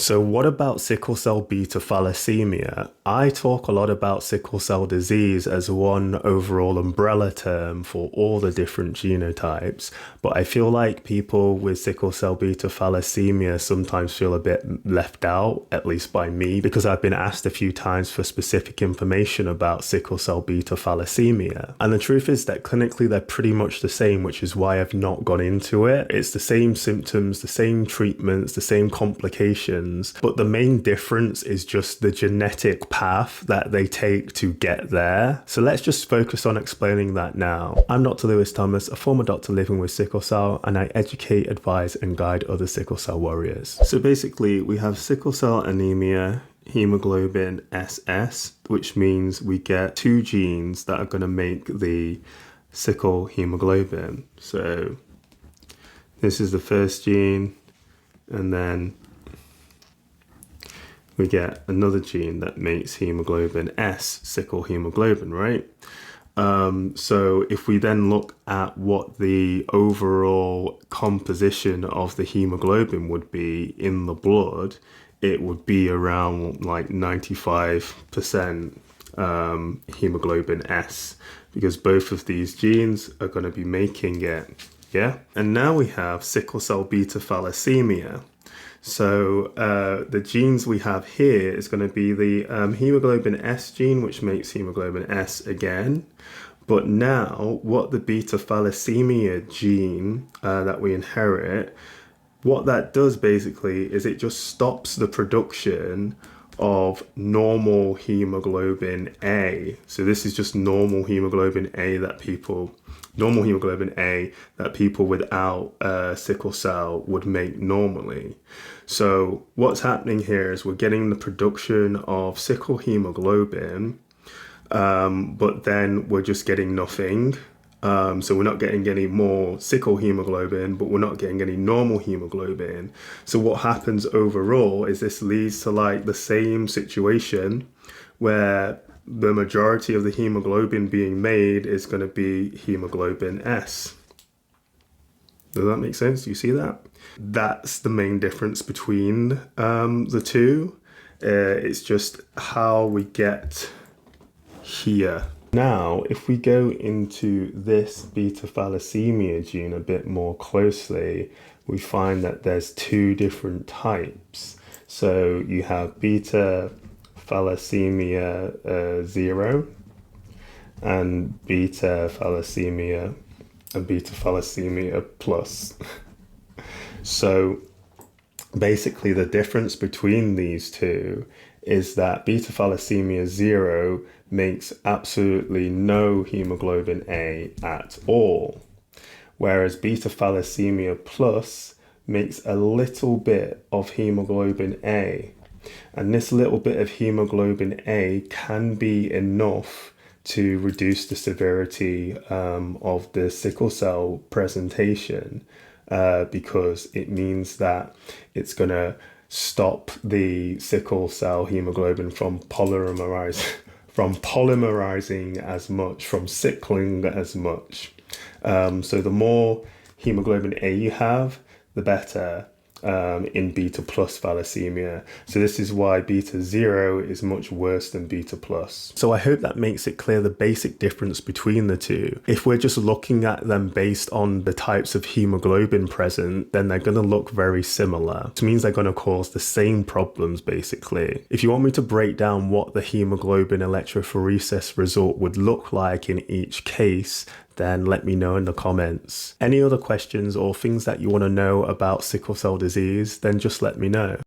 So what about sickle cell beta thalassemia? I talk a lot about sickle cell disease as one overall umbrella term for all the different genotypes, but I feel like people with sickle cell beta thalassemia sometimes feel a bit left out, at least by me, because I've been asked a few times for specific information about sickle cell beta thalassemia. And the truth is that clinically they're pretty much the same, which is why I've not gone into it. It's the same symptoms, the same treatments, the same complications, but the main difference is just the genetic path that they take to get there. So let's just focus on explaining that now. I'm Dr. Lewis Thomas, a former doctor living with sickle cell, and I educate, advise, and guide other sickle cell warriors. So basically, we have sickle cell anemia, hemoglobin SS, which means we get two genes that are going to make the sickle hemoglobin. So this is the first gene, and then we get another gene that makes hemoglobin S, sickle hemoglobin, right? So if we then look at what the overall composition of the hemoglobin would be in the blood, it would be around like 95% hemoglobin S, because both of these genes are going to be making it, yeah? And now we have sickle cell beta thalassemia. So the genes we have here is going to be the hemoglobin S gene, which makes hemoglobin S again. But now what the beta thalassemia gene that we inherit, what that does basically is it just stops the production of normal hemoglobin A. So this is just normal hemoglobin A that people without sickle cell would make normally. So what's happening here is we're getting the production of sickle hemoglobin, but then we're just getting nothing. So we're not getting any more sickle hemoglobin, but we're not getting any normal hemoglobin. So what happens overall is this leads to like the same situation where the majority of the hemoglobin being made is going to be hemoglobin S. Does that make sense? Do you see that? That's the main difference between the two. It's just how we get here. Now, if we go into this beta thalassemia gene a bit more closely, we find that there's two different types. So you have beta thalassemia 0 and beta thalassemia and beta thalassemia plus. So basically the difference between these two is that beta thalassemia 0 makes absolutely no hemoglobin A at all, whereas beta thalassemia plus makes a little bit of hemoglobin A. And this little bit of hemoglobin A can be enough to reduce the severity of the sickle cell presentation, because it means that it's going to stop the sickle cell hemoglobin from polymerizing as much, from sickling as much. So the more hemoglobin A you have, the better in beta plus thalassemia. So this is why beta 0 is much worse than beta plus. So I hope that makes it clear the basic difference between the two. If we're just looking at them based on the types of hemoglobin present, then they're going to look very similar, which means they're going to cause the same problems basically. If you want me to break down what the hemoglobin electrophoresis result would look like in each case, then let me know in the comments. Any other questions or things that you want to know about sickle cell disease, then just let me know.